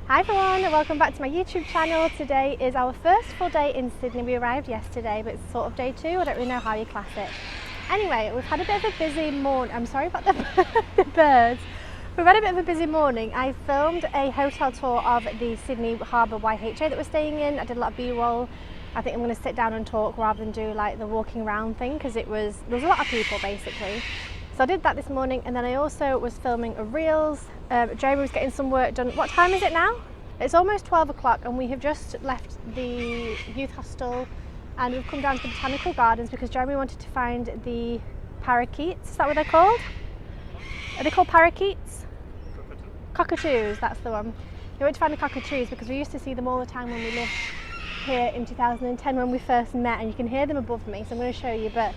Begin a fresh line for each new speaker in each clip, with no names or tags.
Hi everyone, welcome back to my YouTube channel. Today is our first full day in Sydney. We arrived yesterday, but it's sort of day two. I don't really know how you class it. Anyway, we've had a bit of a busy morning. I'm sorry about the birds. We've had a bit of a busy morning. I filmed a hotel tour of the Sydney Harbour YHA that we're staying in. I did a lot of B-roll. I think I'm going to sit down and talk rather than do like the walking around thing because there was a lot of people basically. So I did that this morning, and then I also was filming a reels. Jeremy was getting some work done. What time is it now? It's almost 12 o'clock and we have just left the youth hostel and we've come down to the Botanical Gardens because Jeremy wanted to find the parakeets. Is that what they're called? Are they called parakeets? Cockatoos, that's the one. We went to find the cockatoos because we used to see them all the time when we lived here in 2010 when we first met, and you can hear them above me, so I'm going to show you. But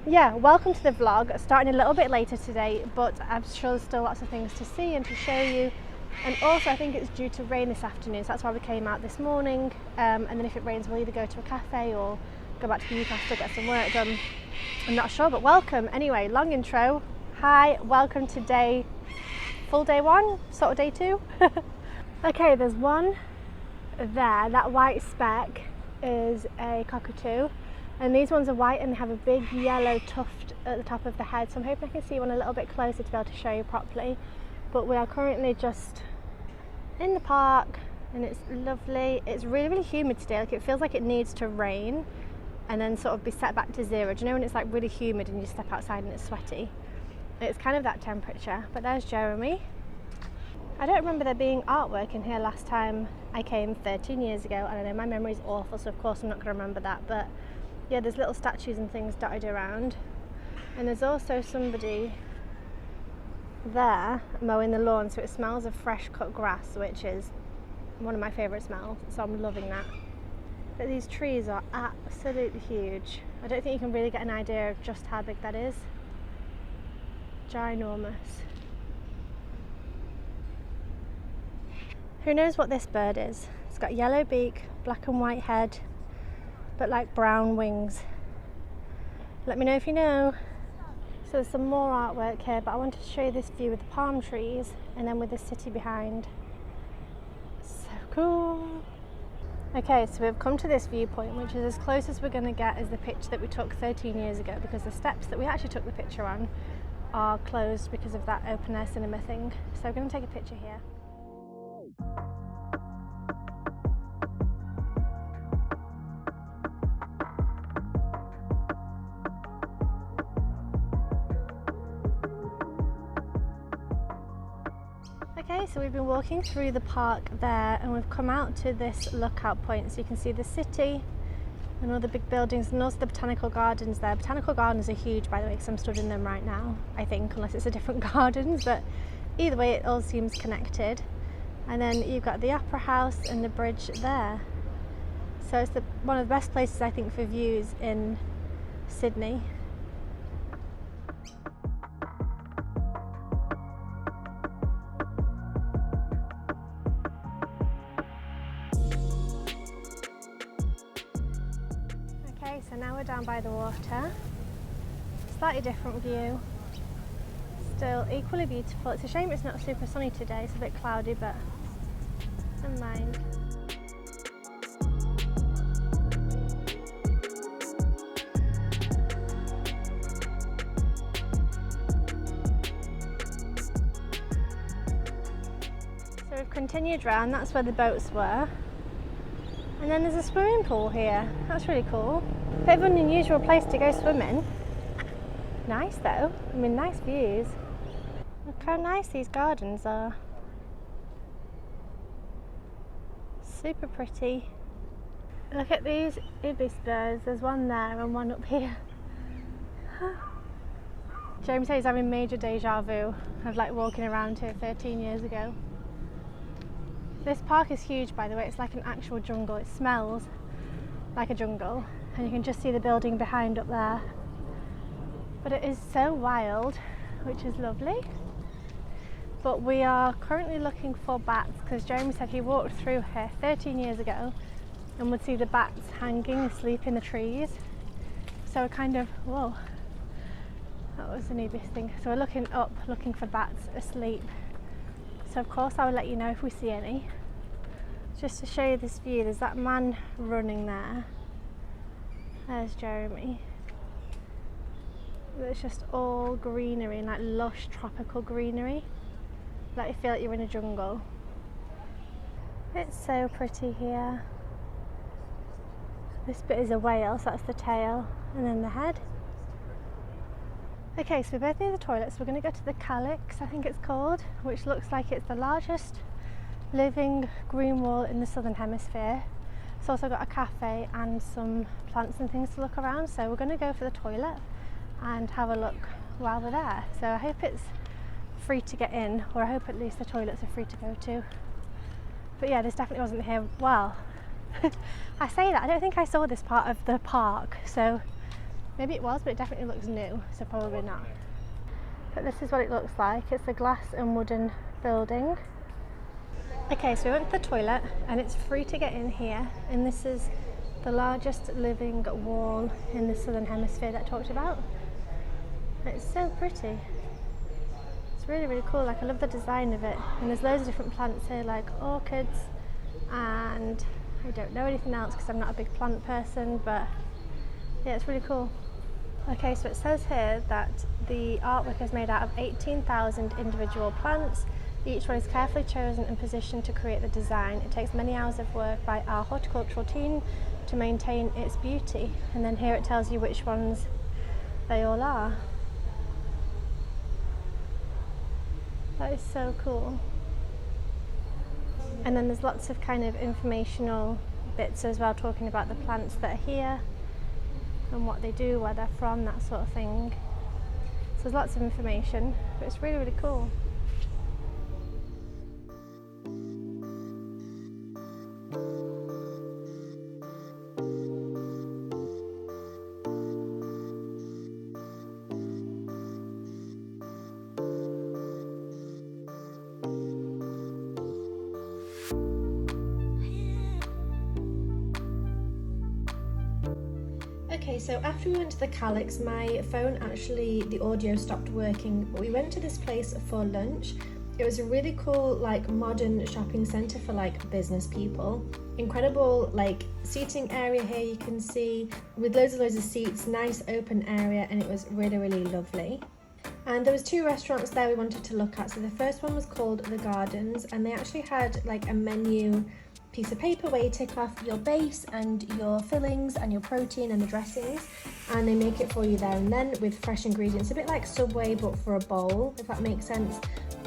yeah, welcome to the vlog. Starting a little bit later today, but I'm sure there's still lots of things to see and to show you. And also I think it's due to rain this afternoon, so that's why we came out this morning. And then if it rains, we'll either go to a cafe or go back to the youth hostel, get some work done. I'm not sure, but welcome. Anyway, long intro. Hi, welcome to full day one, sort of day two. Okay, there's one there. That white speck is a cockatoo. And these ones are white and they have a big yellow tuft at the top of the head, so I'm hoping I can see one a little bit closer to be able to show you properly. But we are currently just in the park and it's lovely. It's really, really humid today. Like, it feels like it needs to rain and then sort of be set back to zero. Do you know when it's like really humid and you step outside and it's sweaty? It's kind of that temperature. But there's Jeremy. I don't remember there being artwork in here last time I came 13 years ago. I don't know, my memory's awful, so of course I'm not going to remember that. But yeah, there's little statues and things dotted around, and there's also somebody there mowing the lawn, so it smells of fresh cut grass, which is one of my favourite smells, so I'm loving that. But these trees are absolutely huge. I don't think you can really get an idea of just how big that is. Ginormous. Who knows what this bird is? It's got yellow beak, black and white head, but like brown wings. Let me know if you know. So there's some more artwork here, but I wanted to show you this view with the palm trees and then with the city behind. So cool. Okay, so we've come to this viewpoint, which is as close as we're going to get as the picture that we took 13 years ago, because the steps that we actually took the picture on are closed because of that open air cinema thing. So we're going to take a picture here. Okay, so we've been walking through the park there and we've come out to this lookout point, so you can see the city and all the big buildings and also the Botanical Gardens there. Botanical Gardens are huge, by the way, because I'm stood in them right now, I think, unless it's a different gardens, but either way it all seems connected. And then you've got the Opera House and the bridge there. So it's one of the best places, I think, for views in Sydney. Okay, so now we're down by the water. Slightly different view. Still equally beautiful. It's a shame it's not super sunny today. It's a bit cloudy, but never mind. So we've continued round. That's where the boats were. And then there's a swimming pool here. That's really cool. Bit of an unusual place to go swimming. Nice though. I mean, nice views. Look how nice these gardens are. Super pretty. Look at these ibis birds. There's one there and one up here. James says he's having major deja vu of like walking around here 13 years ago. This park is huge, by the way. It's like an actual jungle. It smells like a jungle, and you can just see the building behind up there. But it is so wild, which is lovely. But we are currently looking for bats, because Jeremy said he walked through here 13 years ago and would see the bats hanging asleep in the trees. So we're kind of, whoa, that was the newest thing. So we're looking up, looking for bats asleep. So of course I will let you know if we see any. Just to show you this view, there's that man running there. There's Jeremy. It's just all greenery, like lush tropical greenery. Like you feel like you're in a jungle. It's so pretty here. This bit is a whale, so that's the tail, and then the head. Okay, so we're both near the toilets. We're going to go to the Calyx, I think it's called, which looks like it's the largest living green wall in the Southern Hemisphere. It's also got a cafe and some plants and things to look around, so we're going to go for the toilet and have a look while we're there. So I hope it's free to get in, or I hope at least the toilets are free to go to. But yeah, this definitely wasn't here. Well, I say that, I don't think I saw this part of the park, so maybe it was, but it definitely looks new, so probably not. But this is what it looks like. It's a glass and wooden building. Okay, so we went to the toilet and it's free to get in here, and this is the largest living wall in the Southern Hemisphere that I talked about. It's so pretty. It's really, really cool. Like, I love the design of it, and there's loads of different plants here, like orchids, and I don't know anything else because I'm not a big plant person, but yeah, it's really cool. Okay, so it says here that the artwork is made out of 18,000 individual plants. Each one is carefully chosen and positioned to create the design. It takes many hours of work by our horticultural team to maintain its beauty. And then here it tells you which ones they all are. That is so cool. And then there's lots of kind of informational bits as well, talking about the plants that are here and what they do, where they're from, that sort of thing. So there's lots of information, but it's really, really cool. Okay, so after we went to the Calyx, my phone actually, the audio stopped working, but we went to this place for lunch. It was a really cool, like, modern shopping centre for like business people. Incredible like seating area here, you can see, with loads of seats, nice open area, and it was really, really lovely. And there was two restaurants there we wanted to look at. So the first one was called The Gardens, and they actually had like a menu piece of paper where you tick off your base and your fillings and your protein and the dressings, and they make it for you there and then with fresh ingredients, a bit like Subway but for a bowl, if that makes sense.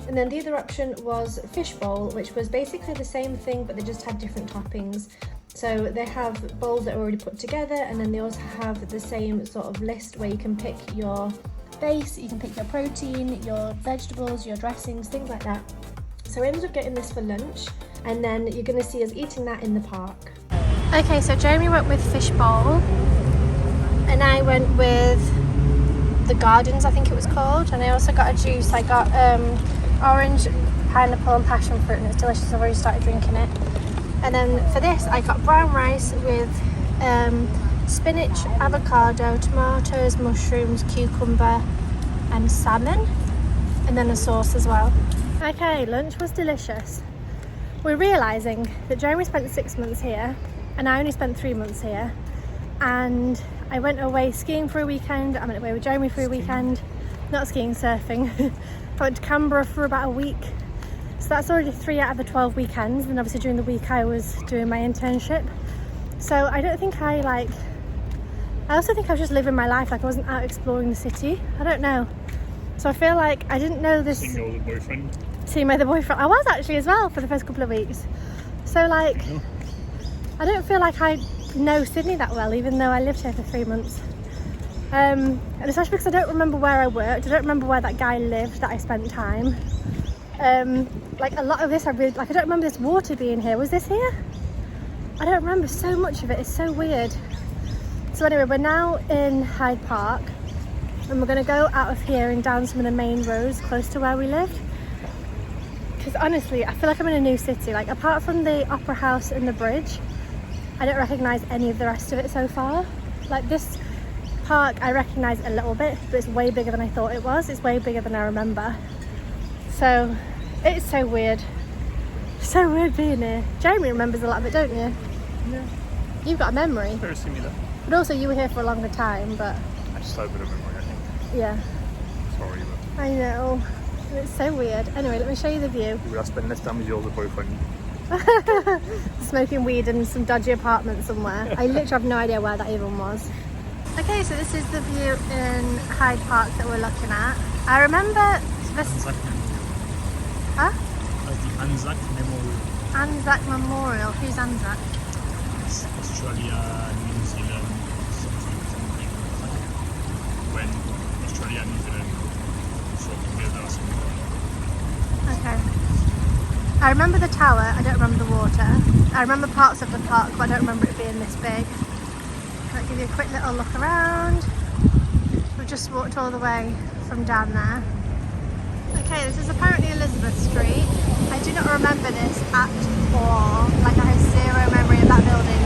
And then the other option was Fishbowl, which was basically the same thing, but they just had different toppings. So they have bowls that are already put together, and then they also have the same sort of list where you can pick your base, you can pick your protein, your vegetables, your dressings, things like that. So we ended up getting this for lunch, and then you're going to see us eating that in the park. Okay, so Jeremy went with Fishbowl, and I went with The Gardens, I think it was called, and I also got a juice. I got orange, pineapple and passion fruit, and it's delicious. I've already started drinking it. And then for this I got brown rice with spinach, avocado, tomatoes, mushrooms, cucumber and salmon, and then a sauce as well. Okay, lunch was delicious. We're realising that Jeremy spent 6 months here and I only spent 3 months here, and I went away skiing for a weekend. I went away with Jeremy for a weekend, not skiing, surfing. I went to Canberra for about a week, so that's already 3 out of the 12 weekends, and obviously during the week I was doing my internship. So I don't think I also think I was just living my life, like I wasn't out exploring the city. I don't know. So I feel like I didn't know this.
Seeing your other boyfriend?
Seeing my other boyfriend. I was actually as well for the first couple of weeks. So like, I don't feel like I know Sydney that well, even though I lived here for 3 months. And especially because I don't remember where I worked. I don't remember where that guy lived that I spent time. Like a lot of this I don't remember this water being here. Was this here? I don't remember so much of it. It's so weird. So anyway, we're now in Hyde Park, and we're going to go out of here and down some of the main roads close to where we lived. Because honestly, I feel like I'm in a new city. Like, apart from the Opera House and the bridge, I don't recognise any of the rest of it so far. Like, this park I recognise a little bit, but it's way bigger than I thought it was. It's way bigger than I remember. So it's so weird. So weird being here. Jeremy remembers a lot of it, don't you?
Yeah.
You've got a memory.
Very similar.
But also you were here for a longer time, but...
I just have a bit of memory, I think.
Yeah.
Sorry, but...
I know. It's so weird. Anyway, let me show you the view.
You would have spent less time with your other boyfriend.
Smoking weed in some dodgy apartment somewhere. I literally have no idea where that even was. Okay, so this is the view in Hyde Park that we're looking at. I remember this...
Anzac Memorial.
Huh?
That's the Anzac Memorial.
Anzac Memorial. Who's Anzac?
It's Australia, New Zealand, something. When Australia and New Zealand fought together or something.
Okay. I remember the tower, I don't remember the water. I remember parts of the park, but I don't remember it being this big. I'll give you a quick little look around. We've just walked all the way from down there. Okay, this is apparently Elizabeth Street. I do not remember this at all. Like, I have zero memory of that building.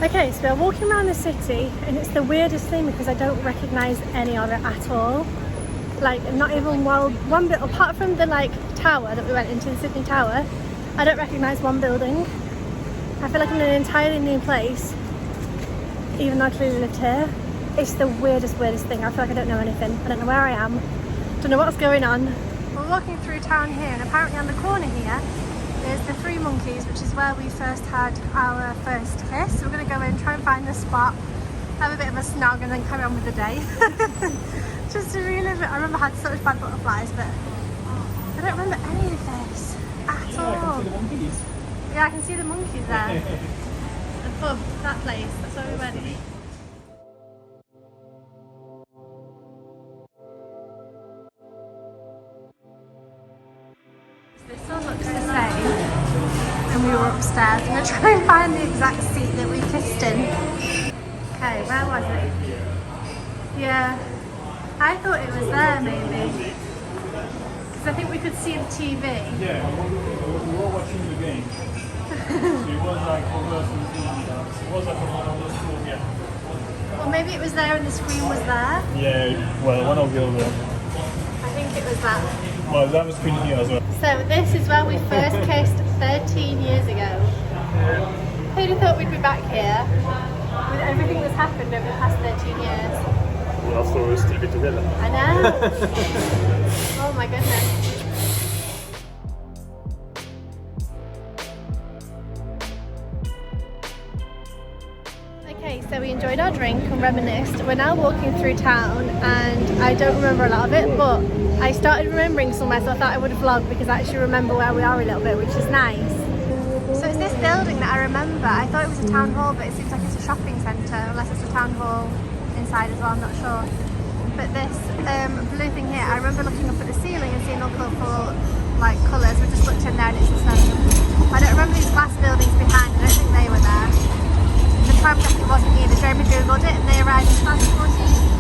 Okay, so we're walking around the city, and it's the weirdest thing because I don't recognise any of it at all. Like, not even one bit, apart from the like tower that we went into, the Sydney Tower, I don't recognise one building. I feel like I'm in an entirely new place, even though I clearly lived here. It's the weirdest thing. I feel like I don't know anything. I don't know where I am. Don't know what's going on. We're walking through town here, and apparently on the corner here is the Three Monkeys, which is where we first had our first kiss. So we're going to go in, try and find the spot, have a bit of a snog, and then carry on with the day. Just to relive it. I remember I had such bad butterflies, but I don't remember any of this at all. Yeah, I can see the monkeys there. The pub, that place, that's where we went. This all looks the same, and we were upstairs. I'm going to try and find the exact seat that we kissed in. Okay, where was it? Yeah. I thought it was there, maybe. Because I think we could see the TV.
Yeah, we were watching the game. It was like over it was like on the school, yeah.
Or maybe it was there and the screen was there.
Yeah, well, one of the other.
I think it was that.
Well, that was screen here as well.
So this is where we first kissed 13 years ago. Who'd have thought we'd be back here with everything that's happened over the past 13 years?
We'll also still be together.
I know. Oh my goodness. Okay, so we enjoyed our drink and reminisced. We're now walking through town and I don't remember a lot of it, but I started remembering somewhere, so I thought I would vlog because I actually remember where we are a little bit, which is nice. So it's this building that I remember. I thought it was a town hall, but it seems like it's a shopping centre, unless it's a town hall inside as well, I'm not sure. But this blue thing here, I remember looking up at the ceiling and seeing all colourful like colours. We just looked in there and it's the same. I don't remember these glass buildings behind, I don't think they were there. The tram definitely wasn't either. Jeremy googled it and they arrived in 2014.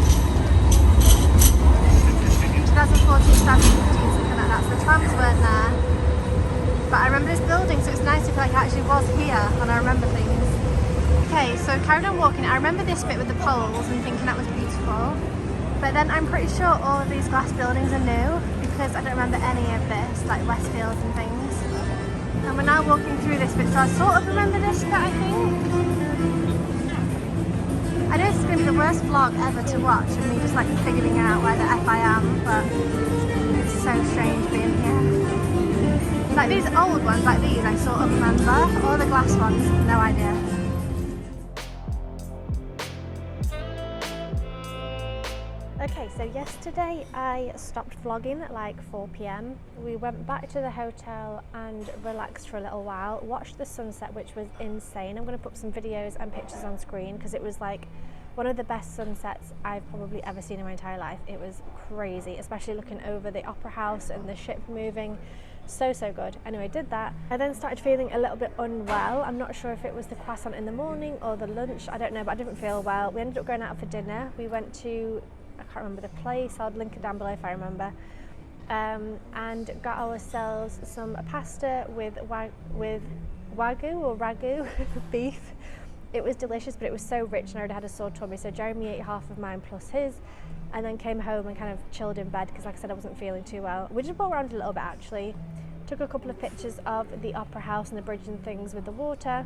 2014, 2015, something like that. So the trams weren't there. But I remember this building, so it's nice to feel like I actually was here and I remember things. Okay, so carried on walking. I remember this bit with the poles and thinking that was beautiful. But then I'm pretty sure all of these glass buildings are new because I don't remember any of this, like Westfields and things. And we're now walking through this bit, so I sort of remember this bit, I think. I know this is going to be the worst vlog ever to watch, and me just like figuring out where the F I am, but it's so strange being here. Like these old ones, like these, I sort of remember. All the glass ones, no idea. Okay, so yesterday I stopped vlogging at like 4 PM. We went back to the hotel and relaxed for a little while, watched the sunset, which was insane. I'm going to put some videos and pictures on screen because it was like one of the best sunsets I've probably ever seen in my entire life. It was crazy, especially looking over the opera house and the ship moving. So good. Anyway, did that. I then started feeling a little bit unwell. I'm not sure if it was the croissant in the morning or the lunch, I don't know, but I didn't feel well. We ended up going out for dinner. We went to, I can't remember the place, I'll link it down below if I remember, and got ourselves some pasta with wagyu or ragu beef. It was delicious, but it was so rich and I already had a sore tummy, so Jeremy ate half of mine plus his, and then came home and kind of chilled in bed because like I said I wasn't feeling too well. We just walked around a little bit actually. Took a couple of pictures of the Opera House and the bridge and things with the water.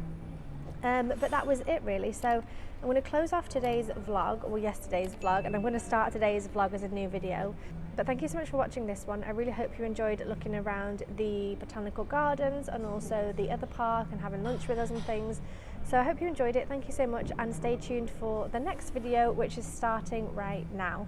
But that was it really. So I'm going to close off today's vlog, or yesterday's vlog, and I'm going to start today's vlog as a new video. But thank you so much for watching this one. I really hope you enjoyed looking around the Botanical Gardens and also the other park and having lunch with us and things. So I hope you enjoyed it. Thank you so much, and stay tuned for the next video, which is starting right now.